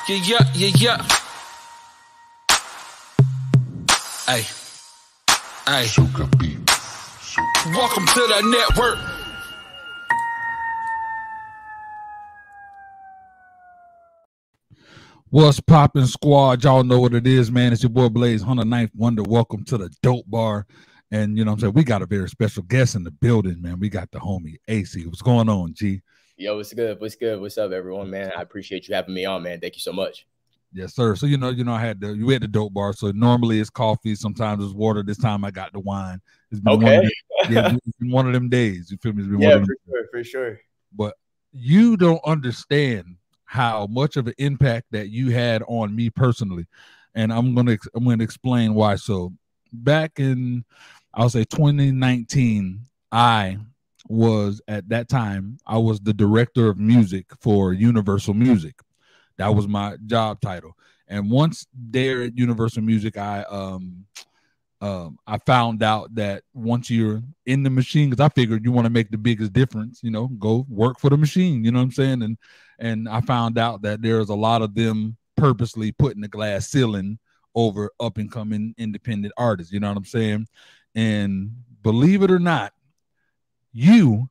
Yeah. Hey. Welcome to the network. What's poppin', squad? Y'all know what it is, man. It's your boy Blaze, 109th Wonder. Welcome to the Dope Bar. And you know what I'm saying? We got a very special guest in the building, man. We got the homie ACEY. What's going on, G? Yo, what's good? What's up, everyone, man? I appreciate you having me on, man. Thank you so much. Yes, sir. So you know, I had the Dope Bar. So normally it's coffee, sometimes it's water. This time I got the wine. It's been it's been one of them days. You feel me? It's been one of them for sure. But you don't understand how much of an impact that you had on me personally, and I'm gonna explain why. So back in, I'll say 2019, I was the director of music for Universal Music. That was my job title. And once there at Universal Music, I found out that once you're in the machine, because I figured you want to make the biggest difference, you know, go work for the machine, you know what I'm saying? And I found out that there's a lot of them purposely putting the glass ceiling over up and coming independent artists, you know what I'm saying? And believe it or not, you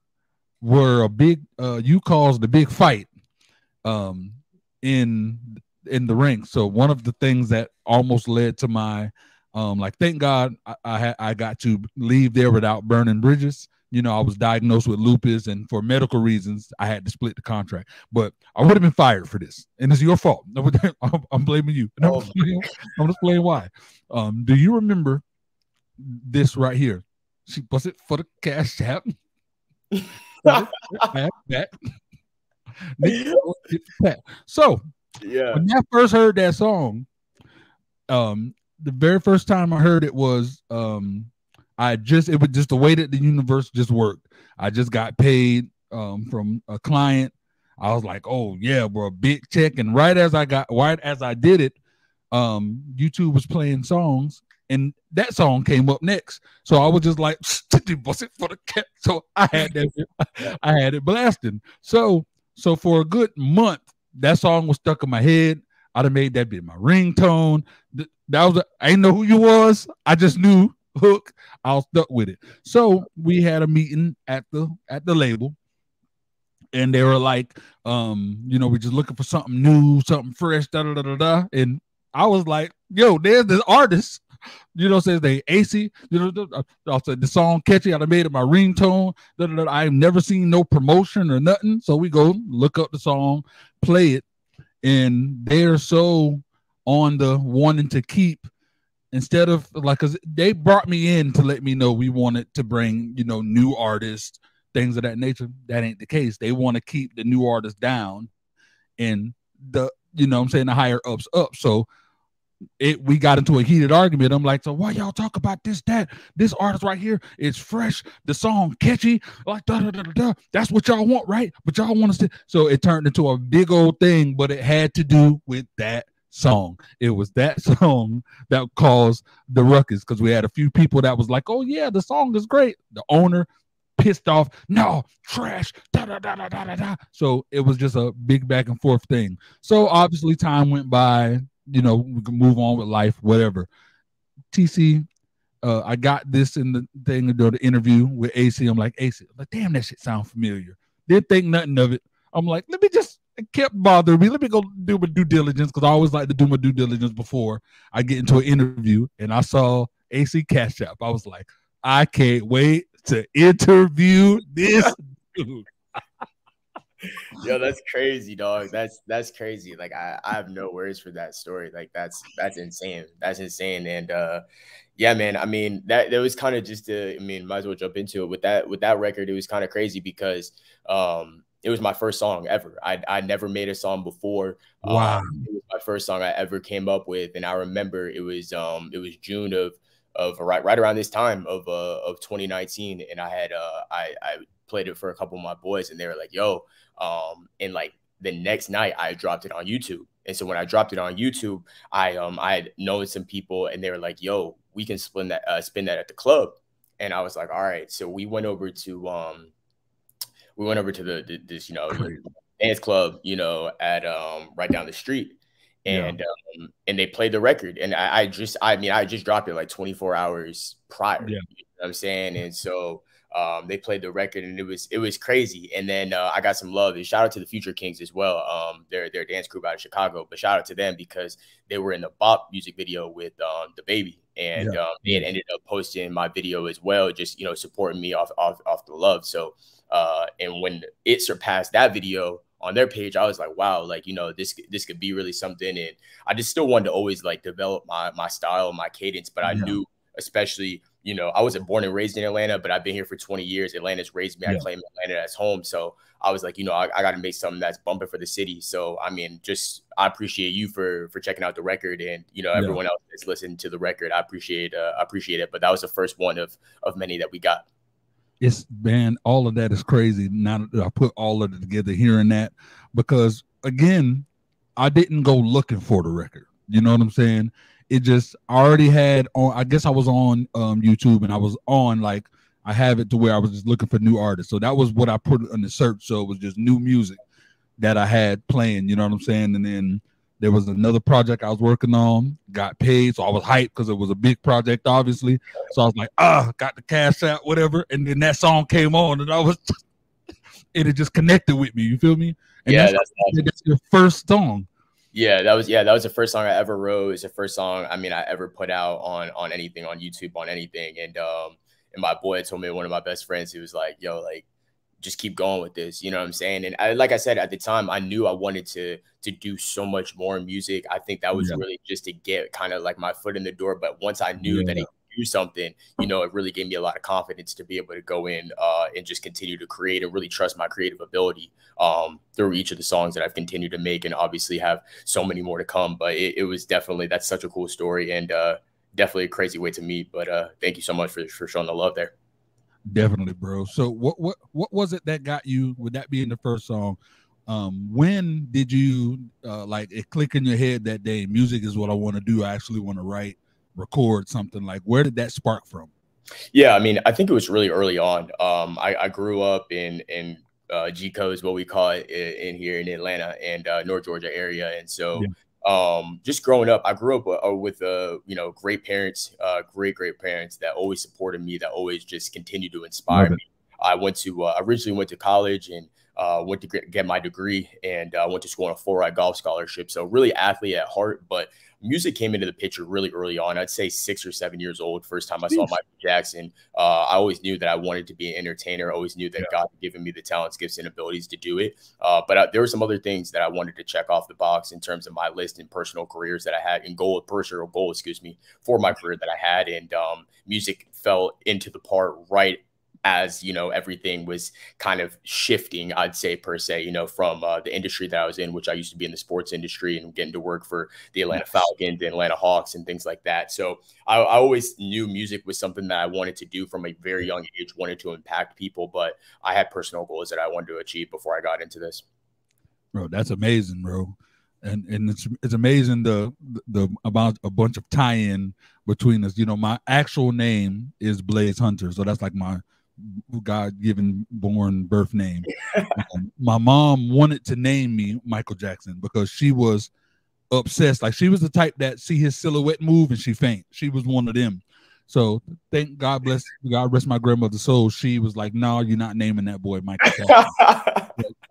were you caused a big fight in the ring. So one of the things that almost led to my thank God I got to leave there without burning bridges. You know, I was diagnosed with lupus, and for medical reasons, I had to split the contract. But I would have been fired for this, and it's your fault. I'm blaming you. And I'm just explaining why. Do you remember this right here? She was it for the cash app. So yeah, when I first heard that song, the very first time I heard it was it was just the way that the universe just worked. I just got paid from a client. I was like, oh yeah, bro, big check. And right as I did it, YouTube was playing songs, and that song came up next. So I was just like, was it for the cat? So I had it blasting. So for a good month, that song was stuck in my head. I'd have made that be my ringtone. I didn't know who you was. I just knew hook. I was stuck with it. So we had a meeting at the label, and they were like, we're just looking for something new, something fresh, And I was like, yo, there's this artist, says they ACEY, also the song Catchy. I made it my ringtone. I've never seen no promotion or nothing. So we go look up the song, play it, and they're so on the wanting to keep, instead of because they brought me in to let me know we wanted to bring, new artists, things of that nature. That ain't the case. They want to keep the new artists down and the higher ups up. So we got into a heated argument. I'm like, so why y'all talk about this artist right here? It's fresh. The song Catchy, like that's what y'all want, right? But y'all want us to. So it turned into a big old thing, but it had to do with that song. It was that song that caused the ruckus, because we had a few people that was like, oh yeah, the song is great. The owner pissed off, no, trash, So it was just a big back and forth thing. So obviously time went by. We can move on with life, whatever. TC, I got this in the thing, the interview with ACEY. I'm like, ACEY, damn, that shit sound familiar. Didn't think nothing of it. I'm like, it kept bothering me. Let me go do my due diligence, because I always like to do my due diligence before I get into an interview. And I saw ACEY Cash App. I was like, I can't wait to interview this dude. Yo, that's crazy, dog. That's crazy. Like I have no words for that story. Like that's insane. That's insane. And yeah, man. I mean, that was kind of just might as well jump into it with that record. It was kind of crazy because it was my first song ever. I never made a song before. Wow. It was my first song I ever came up with, and I remember it was June of right around this time of 2019, and I had I played it for a couple of my boys, and they were like, yo, and like the next night I dropped it on YouTube. And so when I dropped it on YouTube, I had known some people, and they were like, yo, we can spin that at the club. And I was like, all right. So we went over to this dance club, at right down the street. and they played the record, and I just dropped it like 24 hours prior. Yeah. You know what I'm saying? And so they played the record, and it was crazy. And then I got some love. And shout out to the Future Kings as well. They're a dance group out of Chicago, but shout out to them because they were in the Bop music video with the Baby, and they had ended up posting my video as well, just supporting me off the love. So and when it surpassed that video on their page, I was like, wow, like, this could be really something. And I just still wanted to always like develop my style, my cadence. But I knew, especially, I wasn't born and raised in Atlanta, but I've been here for 20 years. Atlanta's raised me. I claim Atlanta as home. So I was like, I got to make something that's bumping for the city. So, I mean, I appreciate you for checking out the record, and, everyone else that's listened to the record. I appreciate it. But that was the first one of many that we got. It's, man, all of that is crazy. Now that I put all of it together, hearing that, because again, I didn't go looking for the record. You know what I'm saying? It just, I already had on, I guess I was on YouTube, and I was on, like, I have it to where I was just looking for new artists. So that was what I put in the search. So it was just new music that I had playing, you know what I'm saying? And then there was another project I was working on, got paid. So I was hyped because it was a big project, obviously. So I was like, got the cash out, whatever. And then that song came on, and it just connected with me. You feel me? And that's your first song. Yeah, that was the first song I ever wrote. It's the first song I ever put out on anything, on YouTube, on anything. And my boy told me, one of my best friends, he was like, yo, like, just keep going with this. You know what I'm saying? And like I said, at the time, I knew I wanted to do so much more music. I think that was really just to get kind of like my foot in the door. But once I knew that it could do something, it really gave me a lot of confidence to be able to go in and just continue to create and really trust my creative ability through each of the songs that I've continued to make, and obviously have so many more to come. But it was definitely, that's such a cool story, and definitely a crazy way to meet. But thank you so much for showing the love there. Definitely, bro. So what was it that got you, with that being the first song? When did you like it click in your head that day, music is what I want to do, I actually want to write, record something? Like, where did that spark from? Yeah, I mean, I think it was really early on. I grew up in GCO is what we call it in here in Atlanta and North Georgia area. And so just growing up, I grew up with great parents, great parents that always supported me, that always just continued to inspire me. I originally went to college and went to get my degree, and went to school on a full-ride golf scholarship. So really athlete at heart, but music came into the picture really early on. I'd say 6 or 7 years old. First time I saw Michael Jackson. I always knew that I wanted to be an entertainer. I always knew that God had given me the talents, gifts, and abilities to do it. But there were some other things that I wanted to check off the box in terms of my list and personal careers that I had, and personal goal, for my career that I had. And music fell into the part right as, everything was kind of shifting, I'd say, per se, from the industry that I was in, which I used to be in the sports industry and getting to work for the Atlanta Falcons, the Atlanta Hawks, and things like that. So I always knew music was something that I wanted to do from a very young age, wanted to impact people, but I had personal goals that I wanted to achieve before I got into this. Bro, that's amazing, bro. And it's amazing the about a bunch of tie-in between us. My actual name is Blaze Hunter, so that's like my God-given born birth name. My mom wanted to name me Michael Jackson because she was obsessed. Like, she was the type that see his silhouette move and she faint. She was one of them. So God rest my grandmother's soul. She was like, "No, you're not naming that boy Michael Jackson."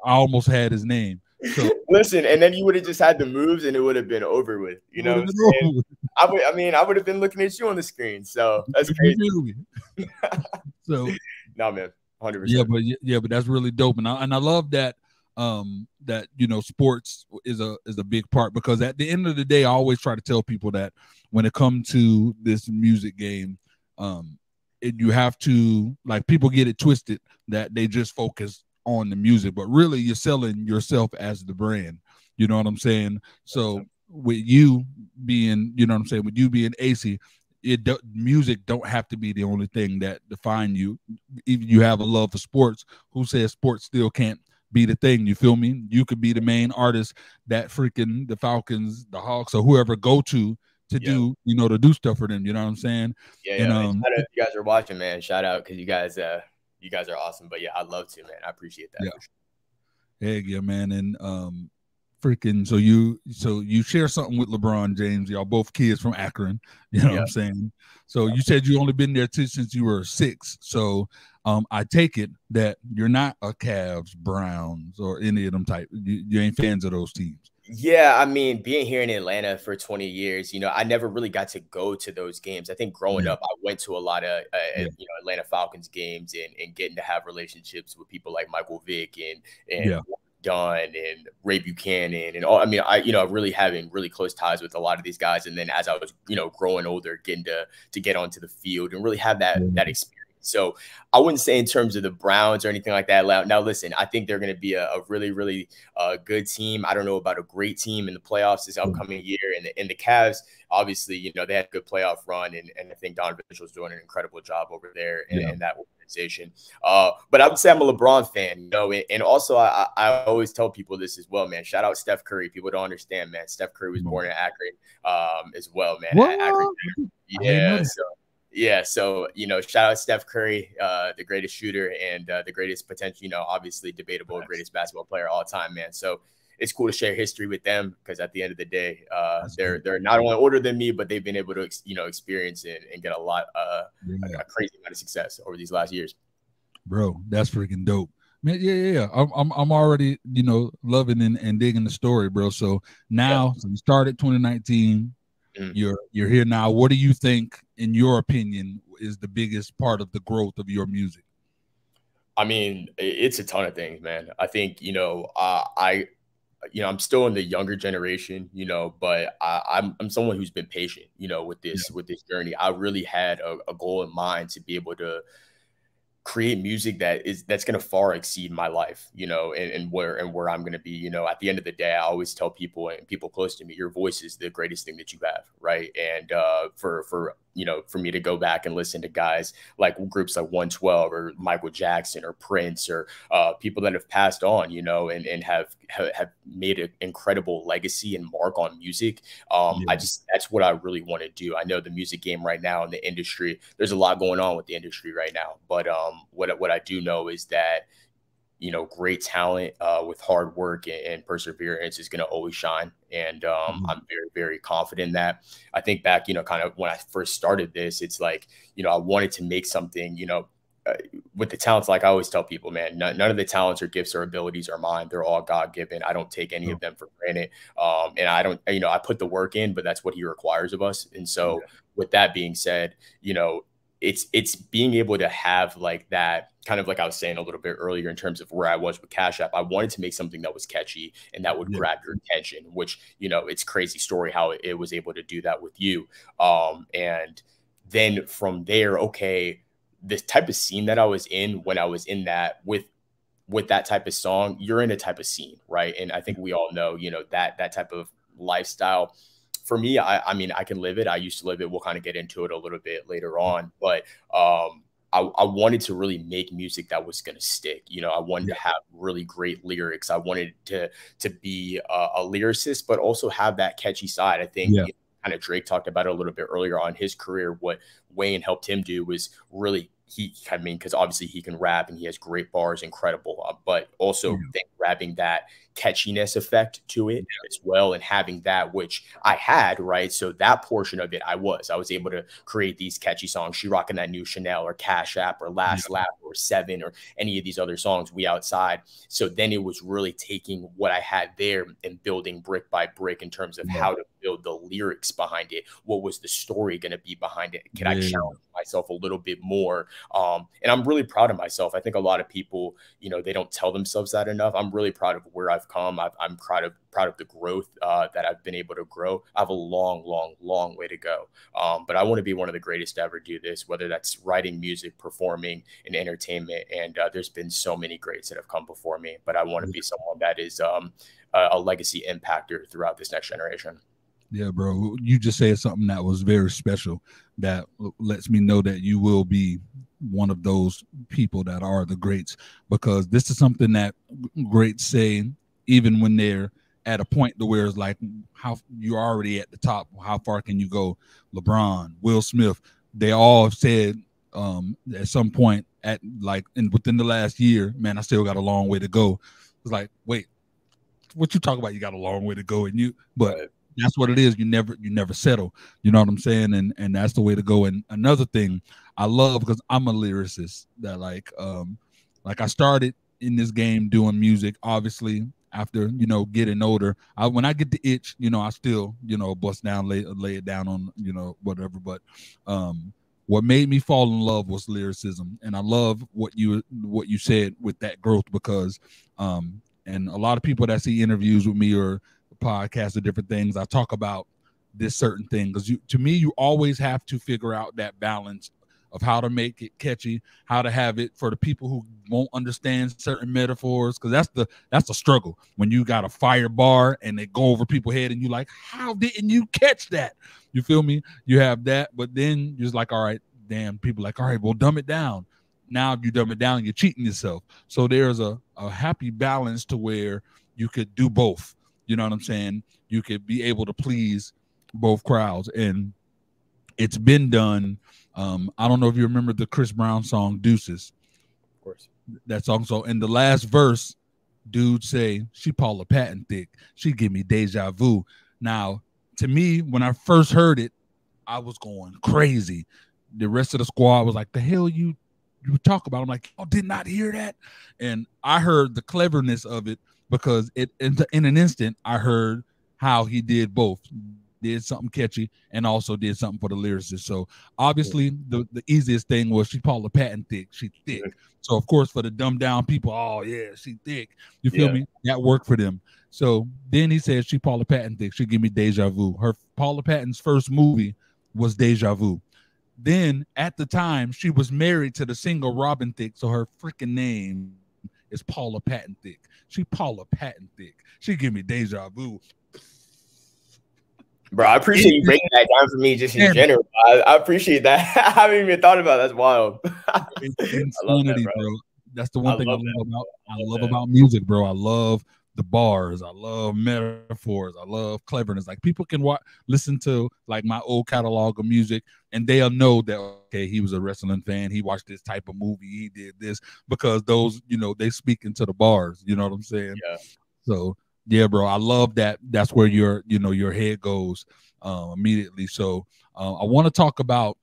I almost had his name. So listen, and then you would have just had the moves and it would have been over with. You know what I'm saying? I would have been looking at you on the screen. So that's crazy. So no, man, 100%. Yeah, but that's really dope, and I love that. That sports is a big part, because at the end of the day, I always try to tell people that when it comes to this music game, you have to, like, people get it twisted that they just focus on the music, but really you're selling yourself as the brand. You know what I'm saying? So with you being, with you being ACEY, music don't have to be the only thing that define you. Even you have a love for sports. Who says sports still can't be the thing? You feel me? You could be the main artist that freaking the Falcons, the Hawks, or whoever go to do, to do stuff for them. You know what I'm saying? Yeah. And, shout out if you guys are watching, man. Shout out, because you guys are awesome. But yeah, I'd love to, man. I appreciate that. Yeah, man. And freaking so you share something with LeBron James. Y'all both kids from Akron. You know what I'm saying? So you said you only been there since you were 6. So I take it that you're not a Cavs, Browns, or any of them type. You ain't fans of those teams. Yeah, I mean, being here in Atlanta for 20 years, I never really got to go to those games. I think growing up, I went to a lot of Atlanta Falcons games and getting to have relationships with people like Michael Vick and Dunn and Ray Buchanan and all. I mean, really having really close ties with a lot of these guys. And then as I was, growing older, getting to get onto the field and really have that experience. So I wouldn't say in terms of the Browns or anything like that. Now, listen, I think they're going to be a really, really good team. I don't know about a great team in the playoffs this upcoming year. And the Cavs, obviously, they had a good playoff run. And I think Donovan Mitchell's doing an incredible job over there in that organization. But I would say I'm a LeBron fan, and also I always tell people this as well, man. Shout out Steph Curry. People don't understand, man. Steph Curry was born in Akron as well, man. Akron. Yeah. So, shout out Steph Curry, the greatest shooter and the greatest potential, obviously debatable greatest basketball player of all time, man. So it's cool to share history with them because at the end of the day, they're not only older than me, but they've been able to, experience and get a crazy amount of success over these last years. Bro, that's freaking dope. Man, yeah. I'm already, loving and digging the story, bro. So now, so you started 2019. You're here now. What do you think, in your opinion, is the biggest part of the growth of your music? I mean, it's a ton of things, man. I think, I'm still in the younger generation, but I'm someone who's been patient, with this journey. I really had a goal in mind to be able to create music that's going to far exceed my life, and where I'm going to be, at the end of the day. I always tell people and people close to me, your voice is the greatest thing that you have. Right. And for me to go back and listen to guys like groups like 112 or Michael Jackson or Prince or people that have passed on, and have made an incredible legacy and mark on music. That's what I really want to do. I know the music game right now in the industry, there's a lot going on with the industry right now. But what I do know is that, great talent with hard work and perseverance is going to always shine. And I'm very, very confident in that. I think back, kind of when I first started this, it's like, I wanted to make something, with the talents. Like I always tell people, man, none of the talents or gifts or abilities are mine. They're all God-given. I don't take any of them for granted. And I don't, I put the work in, but that's what he requires of us. And so with that being said, it's being able to have like that, kind of like I was saying a little bit earlier in terms of where I was with Cash App. I wanted to make something that was catchy and that would grab your attention, which, it's crazy story how it was able to do that with you. And then from there, okay, this type of scene that I was in when I was in that with that type of song, you're in a type of scene, right? And I think we all know, that type of lifestyle. For me, I mean, I can live it. I used to live it. We'll kind of get into it a little bit later on. But I wanted to really make music that was going to stick. I wanted to have really great lyrics. I wanted to be a lyricist, but also have that catchy side. I think kind of Drake talked about it a little bit earlier on his career. What Wayne helped him do was really, because obviously he can rap and he has great bars, incredible, but also grabbing that catchiness effect to it as well, and having that, which I had, right? So that portion of it, I was able to create these catchy songs. She rocking that new Chanel or Cash App or Last Lap or Seven or any of these other songs, We Outside. So then it was really taking what I had there and building brick by brick in terms of how to build the lyrics behind it. What was the story going to be behind it? Can I challenge myself a little bit more? And I'm really proud of myself. I think a lot of people, they don't tell themselves that enough. I'm really proud of where I've come. I'm proud of the growth that I've been able to grow. I have a long way to go. But I want to be one of the greatest to ever do this, whether that's writing music, performing, and entertainment. And there's been so many greats that have come before me, but I want to be someone that is a legacy impactor throughout this next generation. Yeah, bro. You just said something that was very special that lets me know that you will be one of those people that are the greats, because this is something that greats say even when they're at a point to where it's like, how you're already at the top, how far can you go? LeBron, Will Smith, they all have said at some point within the last year, man, I still got a long way to go. It's like, wait, what you talk about, you got a long way to go, but Right. that's what it is. You never settle. You know what I'm saying? And that's the way to go. And another thing I love, because I'm a lyricist, that like I started in this game doing music, obviously after, getting older. When I get the itch, I still, bust down, lay it down on, whatever. But what made me fall in love was lyricism. And I love what you said with that growth, because and a lot of people that see interviews with me or podcasts or different things, I talk about this certain thing, because to me, you always have to figure out that balance of how to make it catchy, how to have it for the people who won't understand certain metaphors, because that's the struggle when you got a fire bar and they go over people's head and you like, how didn't you catch that? You feel me? You have that, but then you're just like, all right, damn, people like, all right, well, dumb it down. Now if you dumb it down, you're cheating yourself. So there's a happy balance to where you could do both. You know what I'm saying? You could be able to please both crowds, and it's been done. I don't know if you remember the Chris Brown song Deuces. Of course. That song. So in the last verse, dude say, she Paula Patton thick. She give me deja vu. Now, to me, when I first heard it, I was going crazy. The rest of the squad was like, the hell you talk about? I'm like, oh, did not hear that. And I heard the cleverness of it, because in an instant, I heard how he did both. Did something catchy and also did something for the lyricist. So obviously the easiest thing was she Paula Patton thick. She thick. So of course for the dumbed down people, oh yeah, she thick. You feel me? That worked for them. So then he said she Paula Patton thick. She give me deja vu. Her Paula Patton's first movie was Deja Vu. Then at the time she was married to the singer Robin Thicke, so her freaking name is Paula Patton thick. She Paula Patton thick. She give me deja vu. Bro, I appreciate you breaking that down for me just in general. I appreciate that. I haven't even thought about it. That's wild. It's insanity, bro. That's the one thing I love about music, bro. I love the bars. I love metaphors. I love cleverness. Like people can listen to like my old catalog of music and they'll know that, okay, he was a wrestling fan. He watched this type of movie. He did this, because those, they speak into the bars. You know what I'm saying? Yeah. So yeah, bro, I love that. That's where your head goes immediately. So I want to talk about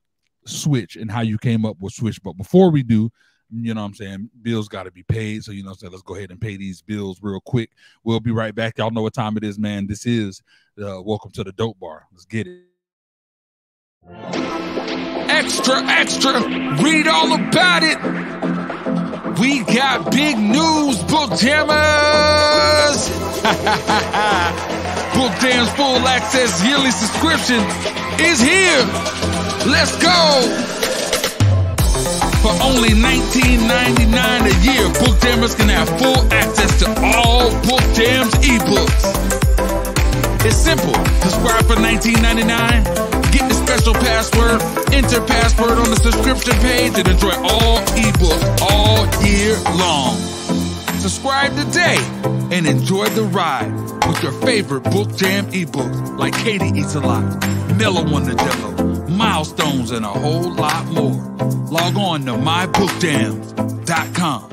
Switch and how you came up with Switch. But before we do, you know what I'm saying, bills got to be paid. So, let's go ahead and pay these bills real quick. We'll be right back. Y'all know what time it is, man. This is Welcome to the Dope Bar. Let's get it. Extra, extra, read all about it. We got big news, Book Jammers. Book Jamz full access yearly subscription is here. Let's go. For only $19.99 a year, Book Jammers can have full access to all Book Jamz ebooks. It's simple. Subscribe for $19.99. Get the special password. Enter password on the subscription page and enjoy all ebooks all year long. Subscribe today and enjoy the ride with your favorite Book Jam ebooks like Katie Eats a Lot, Mellow on the Jello, Milestones, and a whole lot more. Log on to mybookjams.com.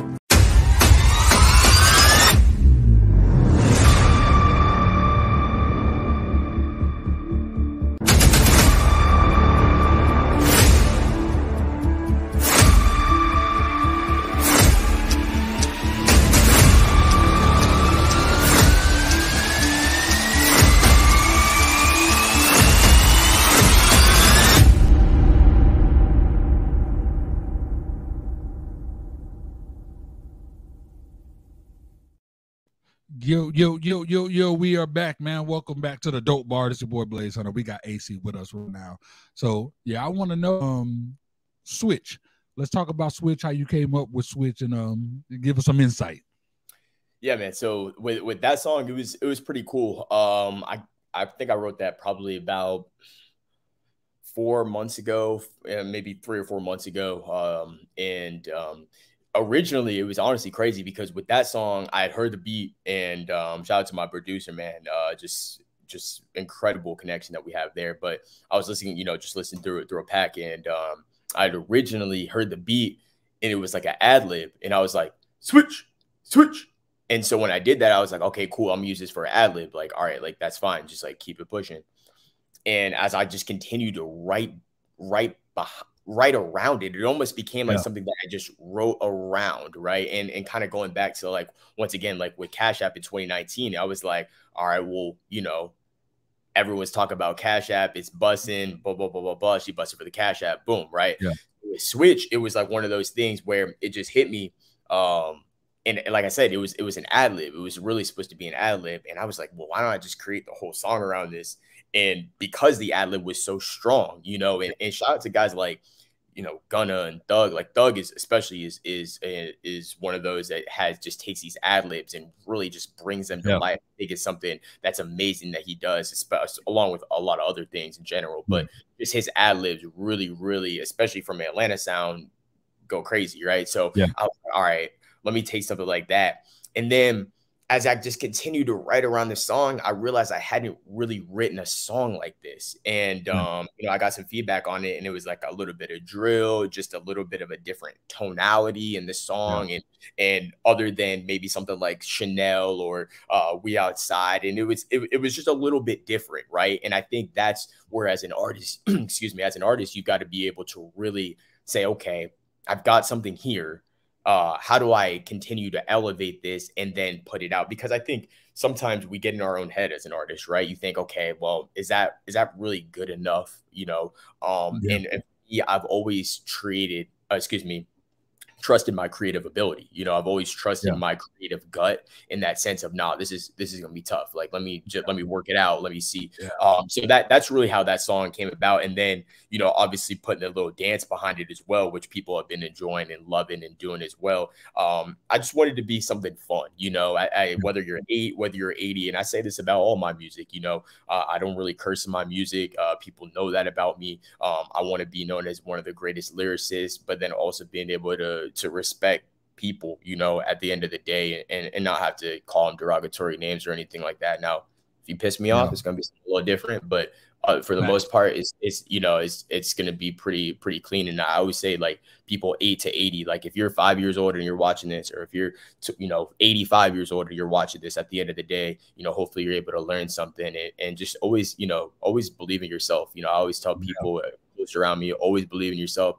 Yo, we are back, man. Welcome back to the Dope Bar. This is your boy Blaze Hunter. We got ACEY with us right now. So yeah, I want to know Switch. Let's talk about Switch, how you came up with Switch, and give us some insight. Yeah, man. So with that song, it was pretty cool. I think I wrote that probably about 4 months ago, maybe 3 or 4 months ago. Originally it was honestly crazy because with that song I had heard the beat, and shout out to my producer, man. Just incredible connection that we have there. But I was listening, just listening through a pack, and I'd originally heard the beat and it was like an ad lib, and I was like, switch. And so when I did that, I was like, okay, cool. I'm gonna use this for ad lib. Like, all right, like that's fine. Just like keep it pushing. And as I just continued to write around it, it almost became like something that I just wrote around, right? And kind of going back to like, once again, like with Cash App in 2019, I was like, all right, well, you know, everyone's talking about Cash App, it's busting, blah, blah, blah, blah, blah. She busted for the Cash App, boom, right? Yeah. With Switch, it was like one of those things where it just hit me. And like I said, it was an ad lib. It was really supposed to be an ad lib. And I was like, well, why don't I just create the whole song around this? And because the ad lib was so strong, you know, and shout out to guys like, you know, Gunna and Thug. Like Thug is especially is one of those that just takes these ad libs and really just brings them to life. I think it's something that's amazing that he does, especially along with a lot of other things in general. But just his ad libs really, really, especially from Atlanta sound, go crazy, right? So I was like, all right, let me take something like that. And then as I just continued to write around the song, I realized I hadn't really written a song like this. And, you know, I got some feedback on it, and it was like a little bit of drill, just a little bit of a different tonality in the song. And other than maybe something like Chanel or We Outside. And it was just a little bit different, right? And I think that's where, as an artist, excuse me, as an artist, you got to be able to really say, okay, I've got something here. How do I continue to elevate this and then put it out? Because I think sometimes we get in our own head as an artist, right? You think, okay, well, is that really good enough? You know, and I've always trusted my creative ability. You know, I've always trusted my creative gut in that sense of, nah, this is gonna be tough. Like, let me work it out. Let me see. So that's really how that song came about. And then, you know, obviously putting a little dance behind it as well, which people have been enjoying and loving and doing as well. I just wanted to be something fun, you know, whether you're 8, whether you're 80, and I say this about all my music, you know, I don't really curse in my music. People know that about me. I want to be known as one of the greatest lyricists, but then also being able to respect people, you know, at the end of the day, and not have to call them derogatory names or anything like that. Now, if you piss me off, it's going to be a little different, but for the most part, it's you know, it's going to be pretty clean. And I always say, like, people 8 to 80, like if you're 5 years old and you're watching this, or if you're, you know, 85 years old and you're watching this, at the end of the day, you know, hopefully you're able to learn something, and just always, you know, always believe in yourself. You know, I always tell people around me, always believe in yourself.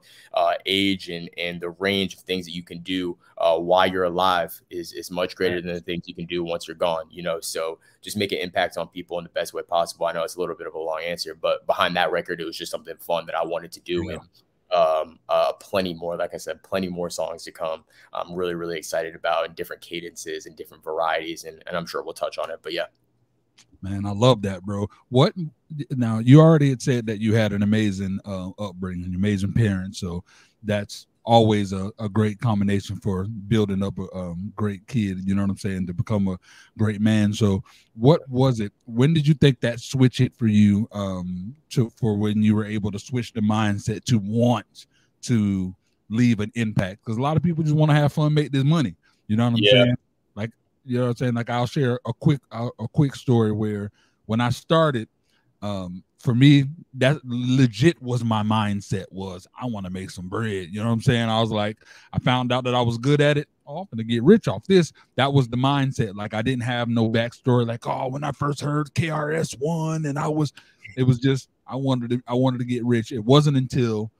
Age and the range of things that you can do while you're alive is much greater than the things you can do once you're gone, you know. So just make an impact on people in the best way possible. I know it's a little bit of a long answer, but behind that record, it was just something fun that I wanted to do. And plenty more, like I said, plenty more songs to come. I'm really, really excited about, in different cadences and different varieties, and I'm sure we'll touch on it. But yeah. Man, I love that, bro. What now? You already had said that you had an amazing upbringing, amazing parents, so that's always a great combination for building up a great kid. You know what I'm saying? To become a great man. So, what was it? When did you think that switch hit for you? For when you were able to switch the mindset to want to leave an impact? Because a lot of people just want to have fun, make this money. You know what I'm saying? Like, you know what I'm saying? Like, I'll share a quick story where when I started, for me, that legit was my mindset, was I want to make some bread. You know what I'm saying? I was like, I found out that I was good at it. Oh, I'm gonna get rich off this. That was the mindset. Like, I didn't have no backstory. Like, oh, when I first heard KRS-One, and it was just, I wanted to get rich. It wasn't until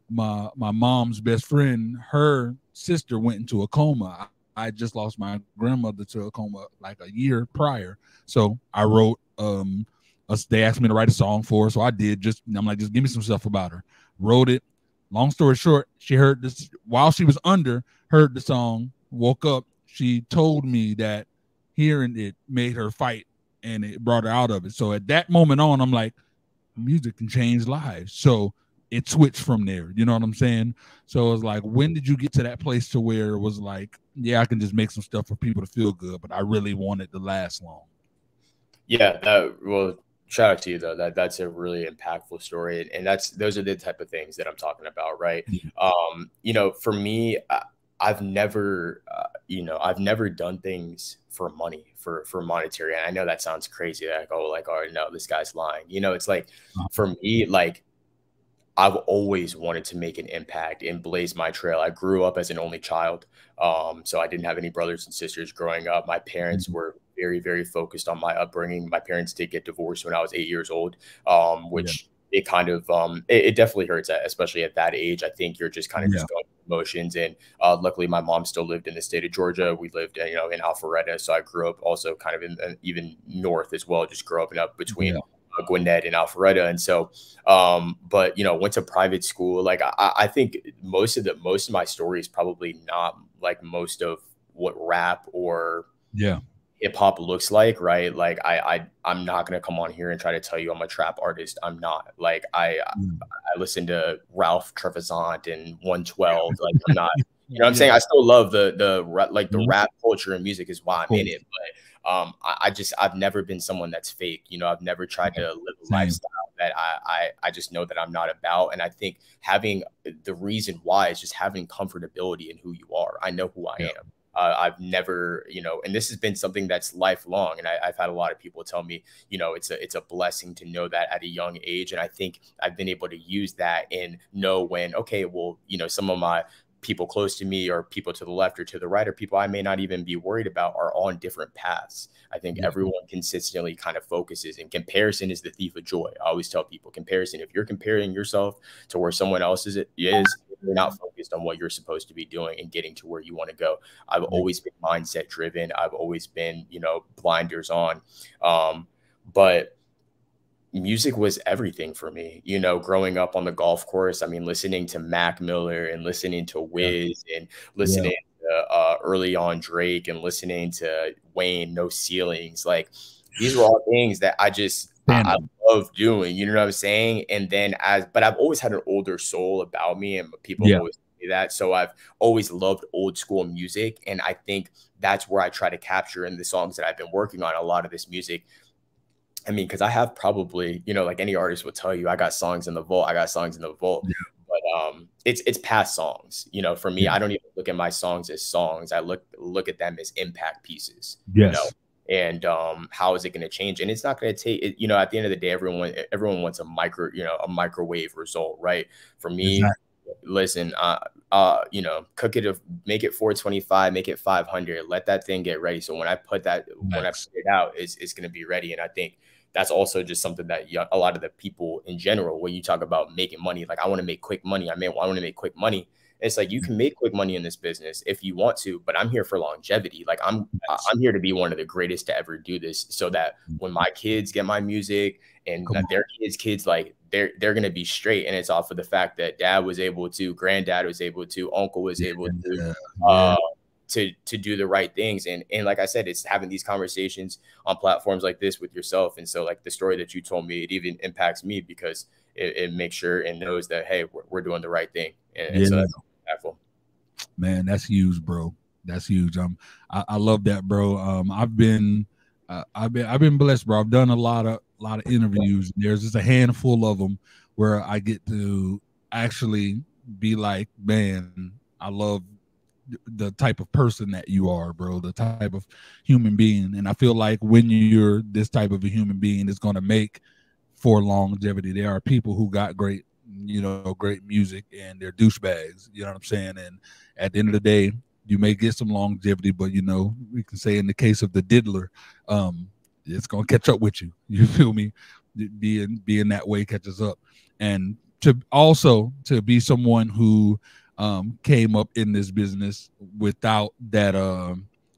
my mom's best friend, her sister went into a coma. I just lost my grandmother to a coma like a year prior. So I wrote, they asked me to write a song for her. So I did. I'm like, just give me some stuff about her. Wrote it. Long story short, she heard this while she was heard the song, woke up. She told me that hearing it made her fight, and it brought her out of it. So at that moment on, I'm like, music can change lives. So it switched from there. You know what I'm saying? So it was like, when did you get to that place to where it was like, yeah, I can just make some stuff for people to feel good, but I really want it to last long? Yeah, well, shout out to you though. That's a really impactful story, and those are the type of things that I'm talking about, right? You know, for me, I've never done things for money, for monetary. And I know that sounds crazy. Like, oh no, this guy's lying. You know, it's like, for me, like, I've always wanted to make an impact and blaze my trail. I grew up as an only child. So I didn't have any brothers and sisters growing up. My parents were very, very focused on my upbringing. My parents did get divorced when I was 8 years old, which it kind of, it definitely hurts, especially at that age. I think you're just kind of just going through emotions. And luckily my mom still lived in the state of Georgia. We lived, you know, in Alpharetta. So I grew up also kind of in even north as well, just growing up between Gwinnett and Alpharetta. And so, but, you know, went to private school. Like, I think most of my story is probably not like most of what rap or hip hop looks like, right? Like I'm not going to come on here and try to tell you I'm a trap artist. I'm not. Like I listen to Ralph Trevisan and 112. Like I'm not, you know what I'm saying? I still love the rap culture and music is why I'm in it. But I've never been someone that's fake. You know, I've never tried to live a lifestyle that I just know that I'm not about. And I think having the reason why is just having comfortability in who you are. I know who I am. I've never, you know, and this has been something that's lifelong. And I've had a lot of people tell me, you know, it's a blessing to know that at a young age. And I think I've been able to use that and know when, okay, well, you know, some of my people close to me or people to the left or to the right or people I may not even be worried about are on different paths. I think everyone consistently kind of focuses, and comparison is the thief of joy. I always tell people comparison. If you're comparing yourself to where someone else is, you're not focused on what you're supposed to be doing and getting to where you want to go. I've always been mindset driven. I've always been, you know, blinders on. But music was everything for me, you know, growing up on the golf course. I mean, listening to Mac Miller and listening to Wiz and listening to early on Drake and listening to Wayne, No Ceilings. Like these were all things that I love doing, you know what I'm saying? And then but I've always had an older soul about me, and people always say that. So I've always loved old school music. And I think that's where I try to capture in the songs that I've been working on a lot of this music. I mean, because I have probably, you know, like any artist will tell you, I got songs in the vault. But it's past songs. You know, for me, I don't even look at my songs as songs. I look at them as impact pieces. You know? And how is it going to change? And it's not going to take it, you know, at the end of the day, everyone wants a microwave result, right? For me, listen, you know, make it 425, make it 500, let that thing get ready. So when I put it out, it's going to be ready. And I think that's also just something that a lot of the people in general, when you talk about making money, like I want to make quick money. I want to make quick money. It's like, you can make quick money in this business if you want to, but I'm here for longevity. Like I'm here to be one of the greatest to ever do this, so that when my kids get my music and their kids, like they're going to be straight. And it's off of the fact that dad was able to, granddad was able to, uncle was able to do the right things. And like I said, it's having these conversations on platforms like this with yourself. And so like the story that you told me, it even impacts me because it makes sure and knows that, hey, we're doing the right thing. And so that's impactful. Man, that's huge, bro. That's huge. I love that, bro. I've been blessed, bro. I've done a lot of interviews. There's just a handful of them where I get to actually be like, man, I love the type of person that you are, bro, the type of human being. And I feel like when you're this type of a human being, it's going to make for longevity. There are people who got great music and they're douchebags, you know what I'm saying? And at the end of the day, you may get some longevity, but you know, we can say in the case of the diddler, it's going to catch up with you. You feel me? Being that way catches up. And to be someone who came up in this business without that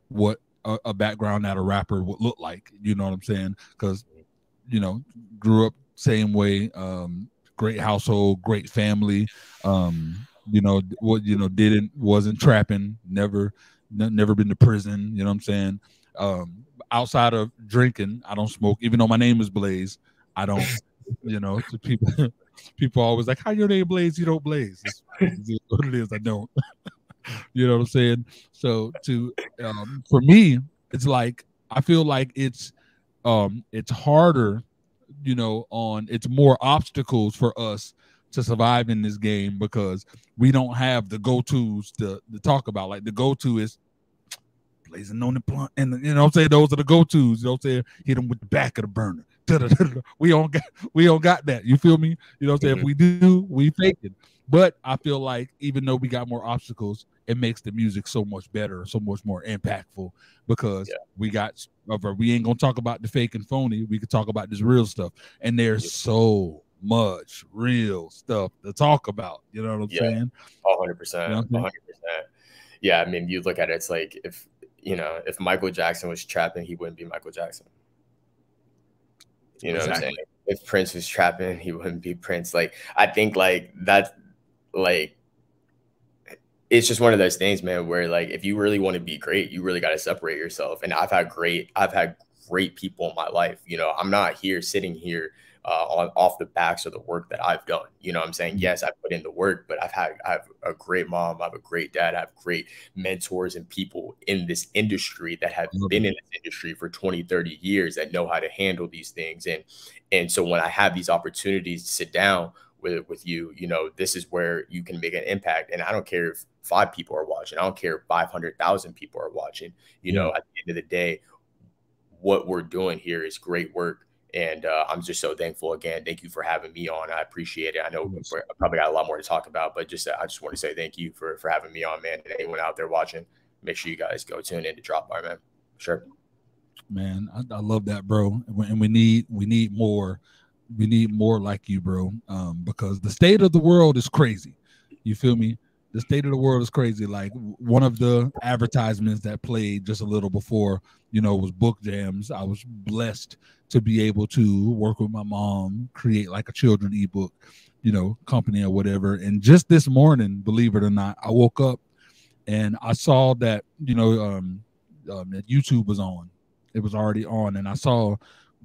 what a background that a rapper would look like, you know what I'm saying? Because, you know, grew up same way, great household, great family, you know, wasn't trapping, never been to prison, you know what I'm saying? Outside of drinking, I don't smoke, even though my name is Blaze. I don't, you know, to people always like, how your name Blaze? You don't blaze. It's what it is. I don't. You know what I'm saying? So for me, it's like, I feel like it's harder, you know, it's more obstacles for us to survive in this game because we don't have the go-tos to talk about. Like the go-to is blazing on the blunt, and you know what I'm saying, those are the go-tos. You know what I'm saying? Hit them with the back of the burner. We don't got that. You feel me? You know what I'm saying? If we do, we fake it. But I feel like even though we got more obstacles, it makes the music so much better, so much more impactful because we ain't gonna talk about the fake and phony. We could talk about this real stuff, and there's so much real stuff to talk about. You know what I'm saying? 100%, 100%. Yeah, I mean, you look at it, it's like if Michael Jackson was trapping, he wouldn't be Michael Jackson. You know what I'm saying? If Prince was trapping, he wouldn't be Prince. Like, I think like that, like, it's just one of those things, man, where like if you really want to be great, you really got to separate yourself. And I've had great people in my life. You know, I'm not sitting here off the backs of the work that I've done. You know what I'm saying? Yes, I put in the work, but I have a great mom, I have a great dad, I have great mentors and people in this industry that have been in this industry for 20, 30 years that know how to handle these things. And so when I have these opportunities to sit down with you, you know, this is where you can make an impact. And I don't care if 5 people are watching, I don't care if 500,000 people are watching, you know, at the end of the day, what we're doing here is great work. And I'm just so thankful. Again, thank you for having me on. I appreciate it. I know I probably got a lot more to talk about, but I just want to say thank you for having me on, man. And anyone out there watching, make sure you guys go tune in to Drop Bar, man. Sure. Man, I love that, bro. And we need more. We need more like you, bro. Because the state of the world is crazy. You feel me? The state of the world is crazy. Like one of the advertisements that played just a little before, you know, was Book Jamz. I was blessed to be able to work with my mom, create like a children ebook, you know, company or whatever. And just this morning, believe it or not, I woke up and I saw that, you know, that YouTube was on. It was already on, and I saw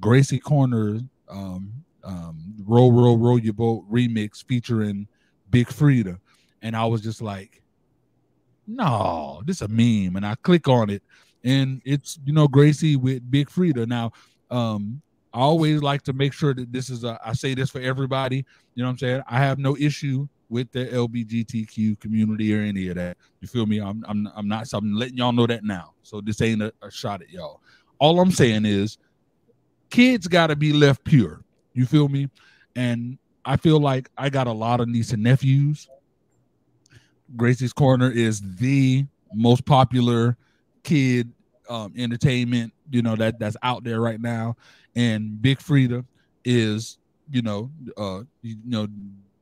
Gracie Corner's Roll, Roll, Roll Your Boat remix featuring Big Frida. And I was just like, no, this is a meme. And I click on it, and it's, you know, Gracie with Big Frida. Now, I always like to make sure that this is I say this for everybody. You know what I'm saying? I have no issue with the LGBTQ community or any of that. You feel me? I'm not. So I'm letting y'all know that now. So this ain't a shot at y'all. All I'm saying is, kids got to be left pure. You feel me? And I feel like I got a lot of nieces and nephews. Gracie's Corner is the most popular kid entertainment, you know, that's out there right now. And Big Frida is,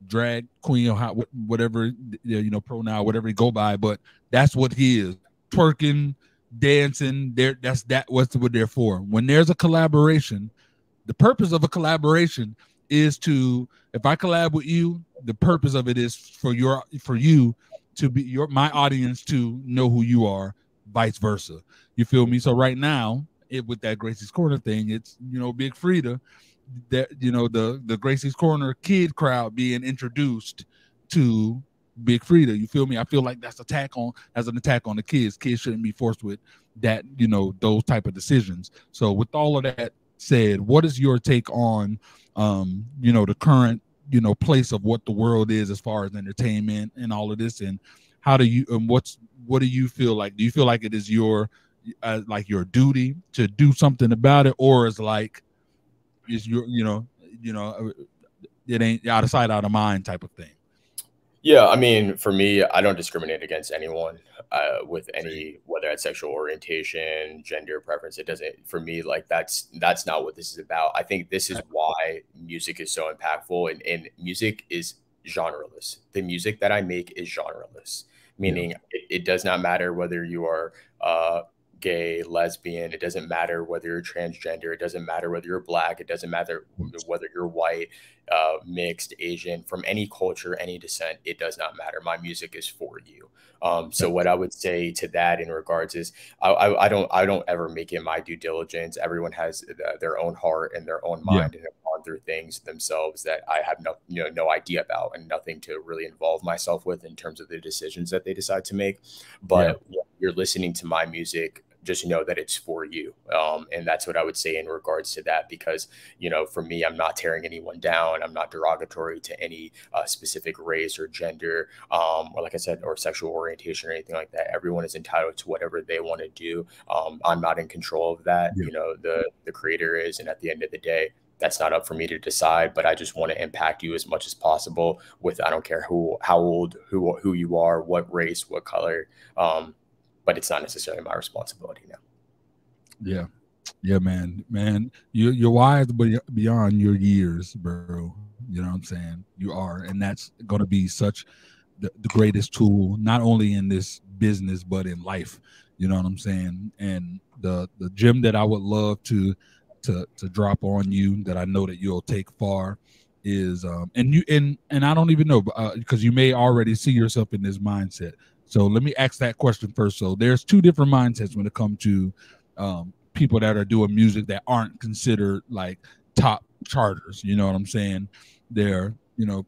drag queen or whatever, you know, pronoun, whatever he go by, but that's what he is. Twerking, dancing, that's what they're for. When there's a collaboration, the purpose of a collaboration is to, if I collab with you, the purpose of it is for you to be my audience to know who you are, vice versa. You feel me? So right now, with that Gracie's Corner thing, it's, you know, Big Frida, that, you know, the Gracie's Corner kid crowd being introduced to Big Frida. You feel me? I feel like that's an attack on the kids. Kids shouldn't be forced with that, you know, those type of decisions. So with all of that said, what is your take on you know, the current, you know, place of what the world is as far as entertainment and all of this, and how do you, and what do you feel like? Do you feel like it is your like your duty to do something about it, or is like, is your, you know, it ain't out of sight, out of mind type of thing? Yeah, I mean, for me, I don't discriminate against anyone with any, whether it's sexual orientation, gender preference. It doesn't, for me, like that's not what this is about. I think this is why music is so impactful, and music is genreless. The music that I make is genreless, meaning it does not matter whether you are gay, lesbian. It doesn't matter whether you're transgender. It doesn't matter whether you're black. It doesn't matter whether you're white, mixed, Asian, from any culture, any descent. It does not matter. My music is for you. So what I would say to that in regards is I don't ever make it my due diligence. Everyone has their own heart and their own mind, and have gone through things themselves that I have no idea about, and nothing to really involve myself with in terms of the decisions that they decide to make. But when you're listening to my music, just know that it's for you. And that's what I would say in regards to that, because, you know, for me, I'm not tearing anyone down. I'm not derogatory to any specific race or gender, or like I said, or sexual orientation or anything like that. Everyone is entitled to whatever they want to do. I'm not in control of that. You know, the creator is, and at the end of the day, that's not up for me to decide, but I just want to impact you as much as possible with, I don't care how old, who you are, what race, what color. But it's not necessarily my responsibility now. Yeah. Yeah, man. You're wise beyond your years, bro. You know what I'm saying? You are. And that's going to be such the greatest tool, not only in this business, but in life. You know what I'm saying? And the gem that I would love to drop on you, that I know that you'll take far, is and I don't even know, because you may already see yourself in this mindset. So let me ask that question first. So there's two different mindsets when it comes to people that are doing music that aren't considered like top charters. You know what I'm saying? They're,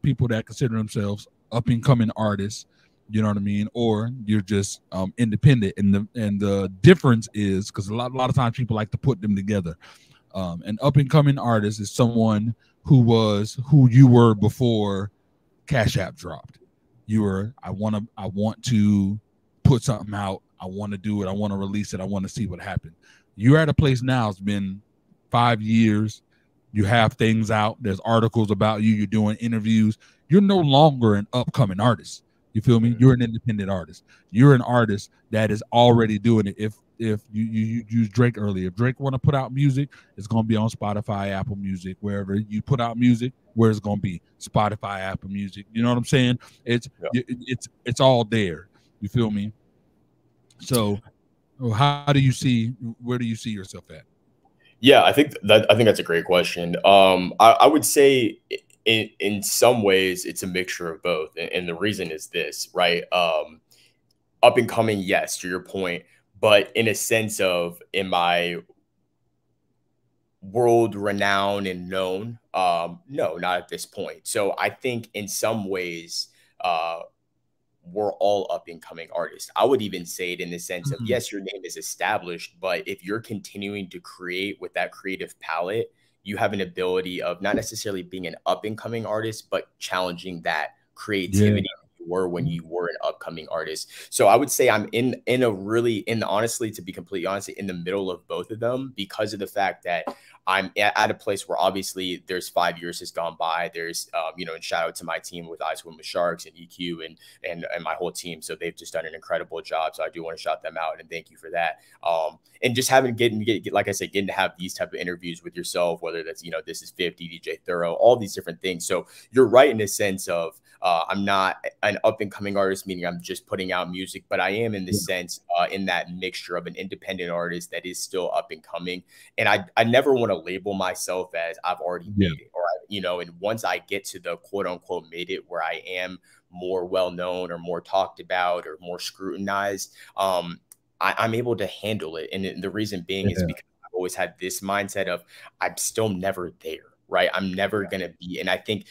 people that consider themselves up and coming artists, you know what I mean? Or you're just independent. And the difference is, because a lot of times people like to put them together. An up and coming artist is someone who you were before Cash App dropped. You were, I want to put something out. I want to do it. I want to release it. I want to see what happens. You're at a place now, it's been 5 years. You have things out. There's articles about you. You're doing interviews. You're no longer an upcoming artist. You feel me? You're an independent artist. You're an artist that is already doing it. If you used Drake earlier, if Drake want to put out music, it's going to be on Spotify, Apple Music, wherever you put out music, where it's going to be Spotify, Apple Music. You know what I'm saying? It's all there. You feel me? So where do you see yourself at? Yeah, I think that's a great question. I would say in some ways it's a mixture of both, and the reason is this, right? Up and coming, yes, to your point, but in a sense of, am I world renowned and known? No, not at this point. So I think in some ways, we're all up and coming artists. I would even say it in the sense of, yes, your name is established, but if you're continuing to create with that creative palette, you have an ability of not necessarily being an up and coming artist, but challenging that creativity you were when you were an upcoming artist. So I would say I'm honestly, to be completely honest, in the middle of both of them, because of the fact that I'm at a place where obviously there's 5 years has gone by. There's, and shout out to my team with Eyes Swim with Sharks and EQ and my whole team. So they've just done an incredible job. So I do want to shout them out and thank you for that. And just getting to have these type of interviews with yourself, whether that's, This Is 50, DJ Thorough, all these different things. So you're right in the sense of, I'm not an up and coming artist, meaning I'm just putting out music, but I am in the sense, in that mixture of an independent artist that is still up and coming. And I never want to label myself as I've already made it, or, and once I get to the quote unquote made it where I am more well-known or more talked about or more scrutinized, I'm able to handle it. And the reason being is because I've always had this mindset of I'm still never there. Right. I'm never going to be. And I think,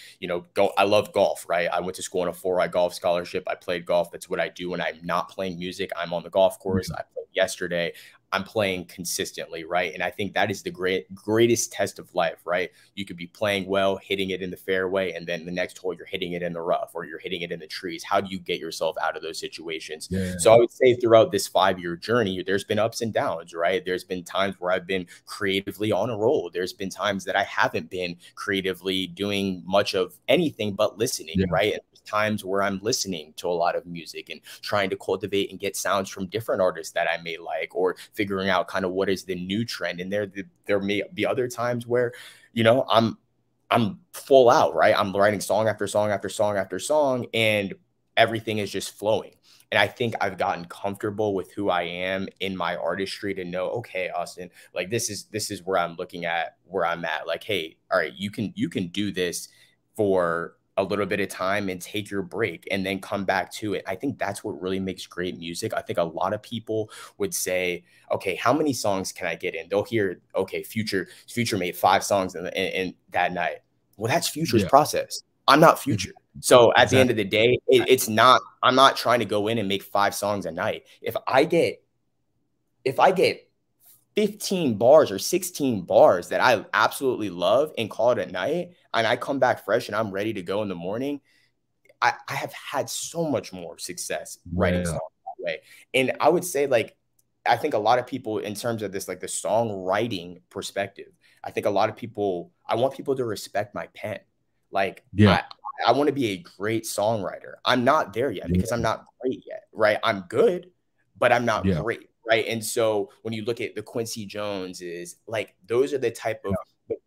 I love golf. Right. I went to school on a 4i golf scholarship. I played golf. That's what I do when I'm not playing music. I'm on the golf course. I played yesterday. I'm playing consistently. Right. And I think that is the greatest test of life. Right. You could be playing well, hitting it in the fairway, and then the next hole you're hitting it in the rough or you're hitting it in the trees. How do you get yourself out of those situations? So I would say throughout this 5-year journey, there's been ups and downs. Right. There's been times where I've been creatively on a roll. There's been times that I haven't been creatively doing much of anything but listening. Right. And there's times where I'm listening to a lot of music and trying to cultivate and get sounds from different artists that I may like, or figuring out kind of what is the new trend. And there may be other times where, I'm full out, right? I'm writing song after song after song after song, and everything is just flowing. And I think I've gotten comfortable with who I am in my artistry to know, okay, Austin, like this is where I'm looking at where I'm at. Like, hey, all right, you can do this for a little bit of time and take your break and then come back to it. I think that's what really makes great music. I think a lot of people would say, okay, how many songs can I get in? They'll hear, okay, Future made 5 songs in that night. Well, that's Future's process. I'm not Future. So at the end of the day, I'm not trying to go in and make 5 songs a night. If I get 15 bars or 16 bars that I absolutely love and call it a night, and I come back fresh and I'm ready to go in the morning, I have had so much more success writing songs that way. And I would say, like, I think a lot of people in terms of this, like the songwriting perspective, I think a lot of people, I want people to respect my pen. Like Yeah. I want to be a great songwriter. I'm not there yet because I'm not great yet, right? I'm good, but I'm not great, right? And so when you look at the Quincy Joneses, like those are the type of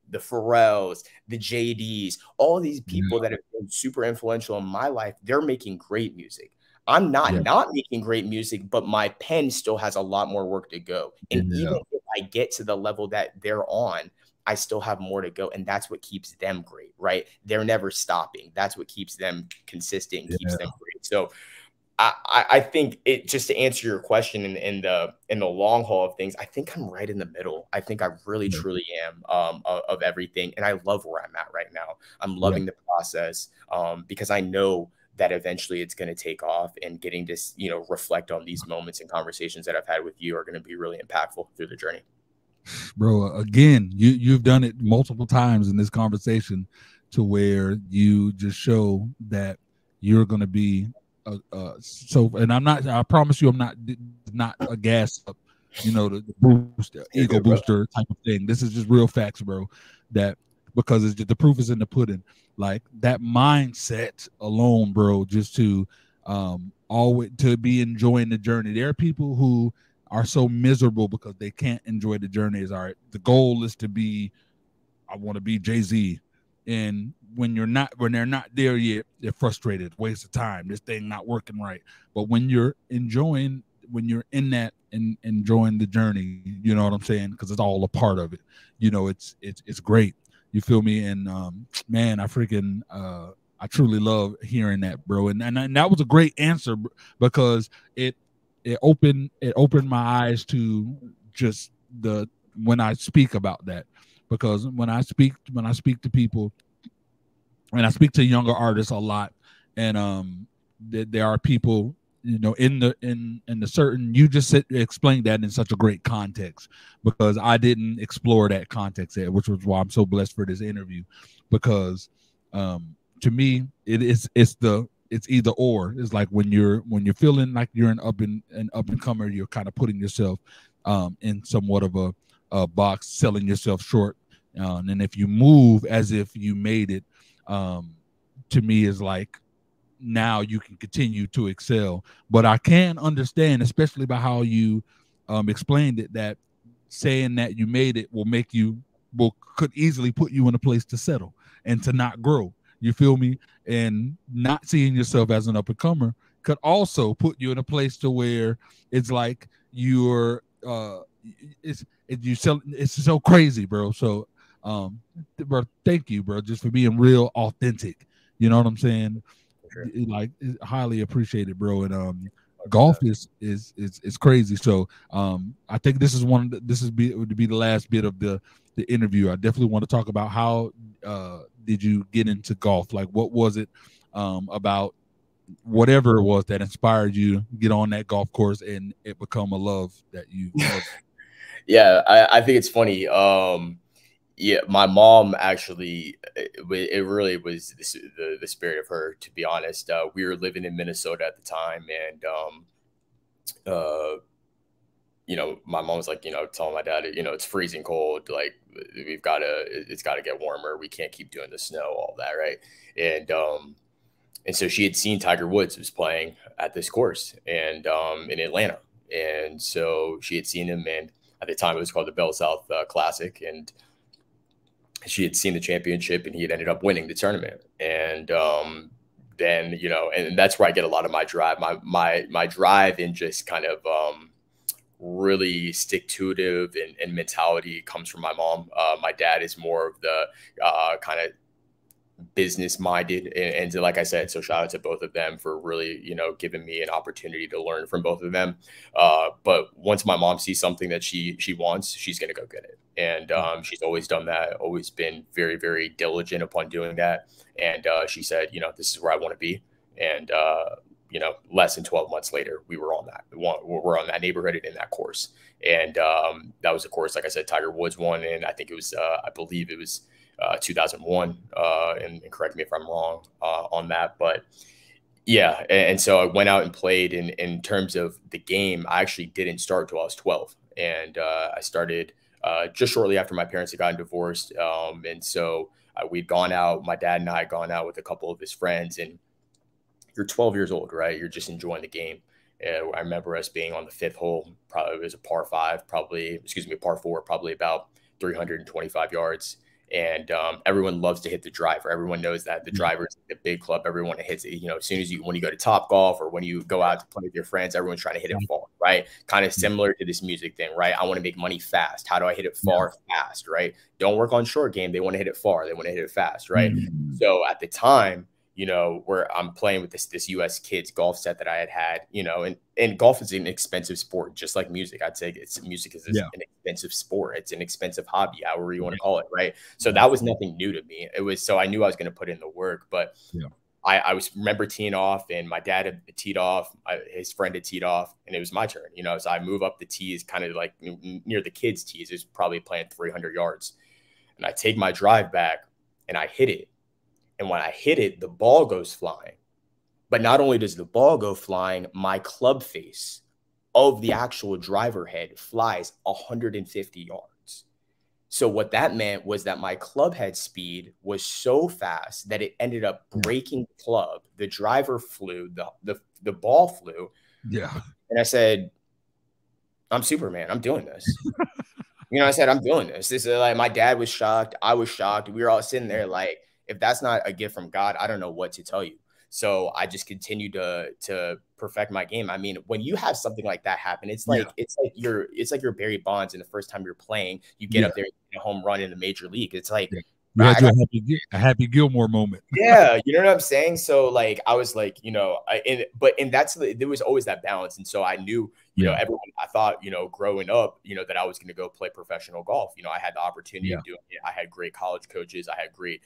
the Pharrells, the JDs, all these people that have been super influential in my life. They're making great music. I'm not making great music, but my pen still has a lot more work to go. And even if I get to the level that they're on, I still have more to go. And that's what keeps them great, right? They're never stopping. That's what keeps them consistent and keeps them great. So I think it, just to answer your question in the long haul of things, I think I'm right in the middle. I think I really truly am of everything. And I love where I'm at right now. I'm loving the process because I know that eventually it's going to take off, and getting to, you know, reflect on these moments and conversations that I've had with you are going to be really impactful through the journey. Bro, again, you've done it multiple times in this conversation to where you just show that you're going to be so, and I promise you, I'm not a gas up, you know, the booster, ego booster type of thing. This is just real facts, bro, that because it's just, the proof is in the pudding. Like that mindset alone, bro, just to always to be enjoying the journey. There are people who are so miserable because they can't enjoy the journey. Is all right. The goal is to be, I want to be Jay-Z. And when they're not there yet, they're frustrated, waste of time, this thing not working right. But when you're in that and enjoying the journey, you know what I'm saying? Because it's all a part of it. You know, it's great. You feel me? And man, I truly love hearing that, bro. And that was a great answer because it opened my eyes to just when I speak about that. Because when I speak to people, and I speak to younger artists a lot, and there are people, you know, in the certain, you just explained that in such a great context, because I didn't explore that context there, which was why I'm so blessed for this interview. Because to me, it's either or. It's like when you're feeling like you're an up and comer, you're kind of putting yourself in somewhat of a box, selling yourself short. And if you move as if you made it, to me is like, now you can continue to excel. But I can understand, especially by how you explained it, that saying that you made it could easily put you in a place to settle and to not grow. You feel me? And not seeing yourself as an up-and-comer could also put you in a place to where it's like you're it's so crazy, bro. So bro, thank you, bro, just for being real authentic. You know what I'm saying? Sure. Like, highly appreciated, bro. And golf is crazy. So I think this would be the last bit of the interview. I definitely want to talk about how did you get into golf? Like, what was it about whatever it was that inspired you to get on that golf course and it become a love that you love? Yeah, I think it's funny. Yeah, my mom actually, it really was the spirit of her, to be honest. We were living in Minnesota at the time, and you know, my mom was like, you know, telling my dad, you know, it's freezing cold, like it's got to get warmer. We can't keep doing the snow, all that, right? And so she had seen Tiger Woods was playing at this course and in Atlanta, and so she had seen him, and at the time it was called the Bell South Classic, and she had seen the championship, and he had ended up winning the tournament. And then, you know, and that's where I get a lot of my drive, my drive, and just kind of really stick to it and mentality comes from my mom. My dad is more of the kind of business minded, and like I said, so shout out to both of them for really, you know, giving me an opportunity to learn from both of them. But once my mom sees something that she wants, she's gonna go get it, and she's always done that, always been very, very diligent upon doing that. And she said, you know, this is where I want to be. And you know, less than 12 months later, we're on that neighborhood and in that course. And that was a course, like I said, Tiger Woods won, and I think it was I believe it was 2001, and correct me if I'm wrong on that, but yeah. And so I went out and played. In terms of the game, I actually didn't start till I was 12, and I started just shortly after my parents had gotten divorced. And so we'd gone out, my dad and I had gone out with a couple of his friends, and you're 12 years old, right? You're just enjoying the game. I remember us being on the 5th hole. Probably it was a par 5, probably, excuse me, a par 4, probably about 325 yards. And everyone loves to hit the driver. Everyone knows that the driver is the big club. Everyone hits it. You know, as soon as when you go to Top Golf or when you go out to play with your friends, everyone's trying to hit it far, right? Kind of similar to this music thing, right? I want to make money fast. How do I hit it far, fast, right? Don't work on short game. They want to hit it far. They want to hit it fast, right? So at the time, you know, where I'm playing with this US Kids golf set that I had, you know, and golf is an expensive sport, just like music. I'd say music is an expensive sport. It's an expensive hobby, however you want to call it, right? So that was nothing new to me. It was, so I knew I was going to put in the work, but I remember teeing off, and my dad had teed off, his friend had teed off, and it was my turn, you know, so I move up the tees, kind of like near the kids' tees. It was probably playing 300 yards, and I take my drive back and I hit it. And when I hit it, the ball goes flying. But not only does the ball go flying, my club face of the actual driver head flies 150 yards. So what that meant was that my club head speed was so fast that it ended up breaking the club. The driver flew, the ball flew. Yeah. And I said, I'm Superman. I'm doing this. You know, I said, I'm doing this. This is like, my dad was shocked. I was shocked. We were all sitting there like, if that's not a gift from God, I don't know what to tell you. So I just continued to perfect my game. I mean, when you have something like that happen, it's like it's like you're Barry Bonds, and the first time you're playing, you get up there and get a home run in the major league. It's like you had a happy Gilmore moment. Yeah, you know what I'm saying? So like I was like, you know, and that's there was always that balance. And so I knew, you know, everyone, I thought, you know, growing up, you know, that I was going to go play professional golf. You know, I had the opportunity of doing it. I had great college coaches. I had great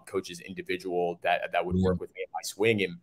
coaches, individual that would work with me in my swing. And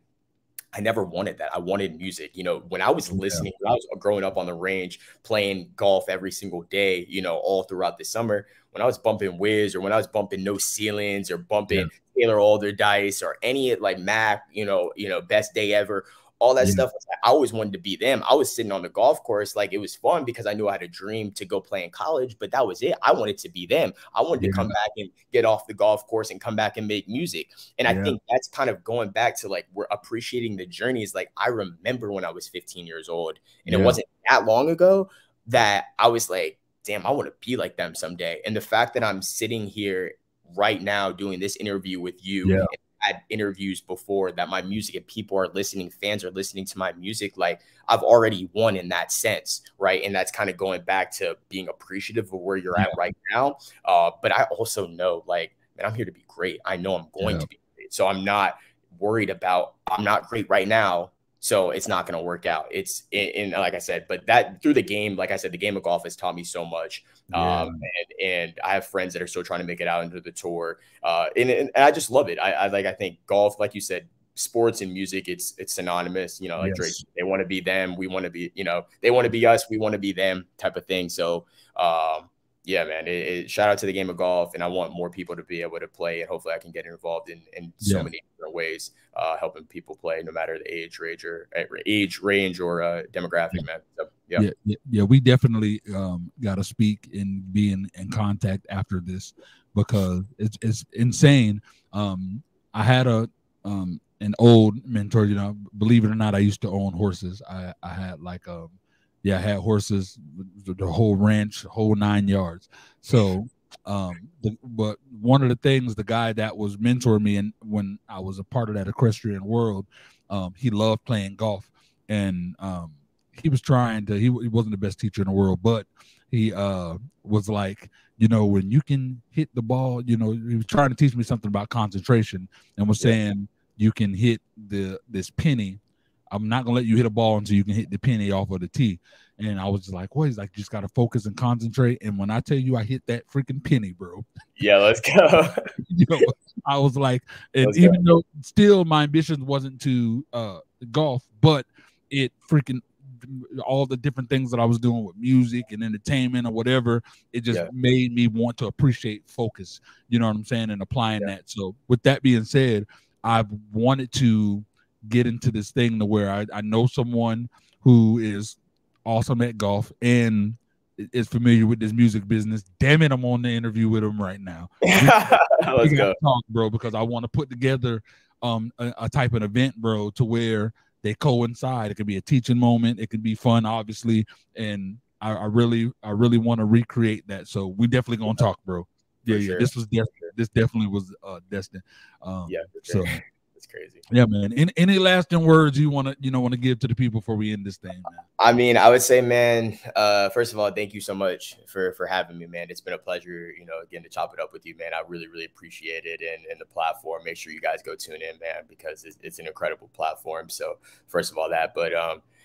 I never wanted that. I wanted music. You know, when I was listening, when I was growing up on the range, playing golf every single day, you know, all throughout the summer, when I was bumping Wiz, or when I was bumping No Ceilings, or bumping Taylor Alderdice, or any like Mac, you know, Best Day Ever, all that stuff, I always wanted to be them. I was sitting on the golf course, like it was fun because I knew I had a dream to go play in college, but that was it. I wanted to be them. I wanted to come back and get off the golf course and come back and make music. And I think that's kind of going back to like, we're appreciating the journeys. Like I remember when I was 15 years old, and it wasn't that long ago that I was like, damn, I want to be like them someday. And the fact that I'm sitting here right now doing this interview with you, and had interviews before, that my music and people are listening, fans are listening to my music, like I've already won in that sense, right? And that's kind of going back to being appreciative of where you're at right now. But I also know, like, man, I'm here to be great. I know I'm going to be great. So I'm not worried about, I'm not great right now, so it's not going to work out. It's in, like I said, but that through the game, like I said, the game of golf has taught me so much. And I have friends that are still trying to make it out into the tour. And I just love it. I think golf, like you said, sports and music, it's synonymous, you know, like Drake, they want to be them. We want to be, you know, they want to be us. We want to be them type of thing. So, yeah, man, shout out to the game of golf, and I want more people to be able to play, and hopefully I can get involved in so many different ways, helping people play, no matter the age range or demographic, man. So, yeah, we definitely got to speak and be in contact after this, because it's insane. I had an old mentor, you know, believe it or not, I used to own horses. I had like I had horses, the whole ranch, whole 9 yards. So, but one of the things, the guy that was mentoring me, and when I was a part of that equestrian world, he loved playing golf, and he was trying to. He wasn't the best teacher in the world, but he was like, you know, when you can hit the ball, you know, he was trying to teach me something about concentration, and was saying you can hit this penny. I'm not gonna let you hit a ball until you can hit the penny off of the tee. And I was just like, well, he's like, you just gotta focus and concentrate. And when I tell you I hit that freaking penny, bro. Yeah, let's go. You know, I was like, and even though still my ambition wasn't to golf, but it freaking all the different things that I was doing with music and entertainment or whatever, it just made me want to appreciate focus. You know what I'm saying? And applying that. So with that being said, I've wanted to get into this thing to where I know someone who is awesome at golf, and is familiar with this music business. Damn it, I'm on the interview with him right now. Let's go, talk, bro, because I want to put together a type of event, bro, to where they coincide. It could be a teaching moment. It could be fun, obviously, and I really want to recreate that. So we definitely gonna talk, bro. Yeah, sure. This definitely was destined. Yeah, for sure. So it's crazy. Yeah, man. Any lasting words you want to give to the people before we end this thing, man? I mean, I would say, man, first of all, thank you so much for having me, man. It's been a pleasure, again, to chop it up with you, man. I really, really appreciate it. And the platform, make sure you guys go tune in, man, because it's an incredible platform. So first of all, that, but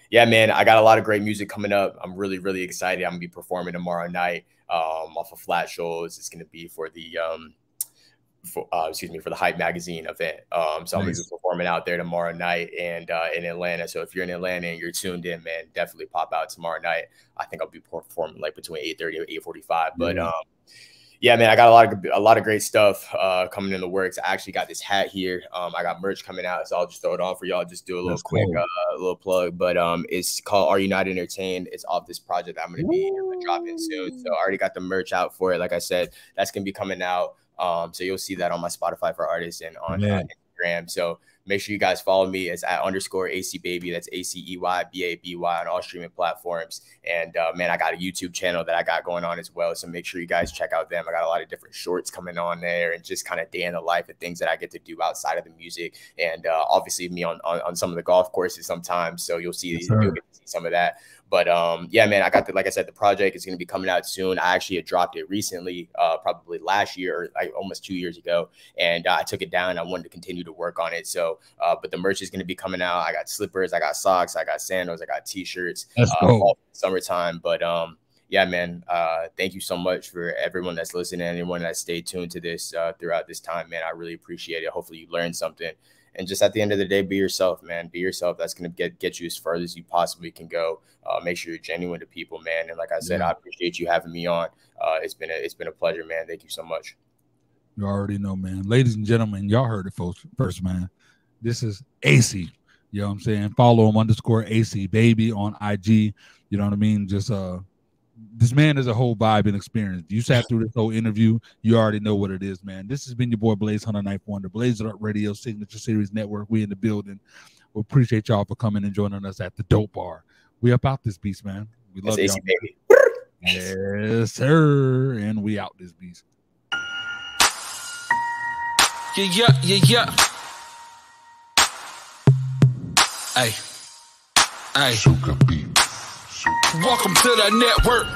yeah, man, I got a lot of great music coming up. I'm really, really excited. I'm gonna be performing tomorrow night off of Flat Shows. It's gonna be for the for the Hype Magazine event. So I'm gonna be performing out there tomorrow night and in Atlanta. So if you're in Atlanta and you're tuned in, man, definitely pop out tomorrow night. I think I'll be performing like between 8:30 and 8:45. But yeah, man, I got a lot of great stuff coming in the works. I actually got this hat here. I got merch coming out, so I'll just throw it on for y'all. Just do a little quick little plug. But it's called Are You Not Entertained? It's off this project that I'm gonna be dropping soon. So I already got the merch out for it. Like I said, that's gonna be coming out. So you'll see that on my Spotify for Artists and on Instagram. So make sure you guys follow me. It's at _ACEY Baby. That's ACEY BABY on all streaming platforms. And man, I got a YouTube channel that I got going on as well. So make sure you guys check out them. I got a lot of different shorts coming on there and just kind of day in the life of things that I get to do outside of the music. And obviously me on some of the golf courses sometimes. So you'll see, you'll get to see some of that. But yeah, man, I got like I said, the project is going to be coming out soon. I actually had dropped it recently, probably last year or like almost 2 years ago. And I took it down. I wanted to continue to work on it. So, but the merch is going to be coming out. I got slippers, I got socks, I got sandals, I got t-shirts, all summertime. But yeah, man, thank you so much for everyone that's listening, anyone that stayed tuned to this throughout this time, man. I really appreciate it. Hopefully you learned something. And just at the end of the day, be yourself, man. Be yourself. That's going to get you as far as you possibly can go. Make sure you're genuine to people, man. And like I said, I appreciate you having me on. It's been a pleasure, man. Thank you so much. You already know, man. Ladies and gentlemen, y'all heard it first, man. This is ACEY. You know what I'm saying? Follow him _ACEY Baby on IG. You know what I mean? Just this man is a whole vibe and experience. You sat through this whole interview. You already know what it is, man. This has been your boy Blaze Hunter Knife Wonder, Blaze It Up Radio, Signature Series Network. We in the building. We appreciate y'all for coming and joining us at the Dope Bar. We up out this beast, man. We love y'all. Baby. Yes, sir. And we out this beast. Yeah. Hey. Welcome to the network.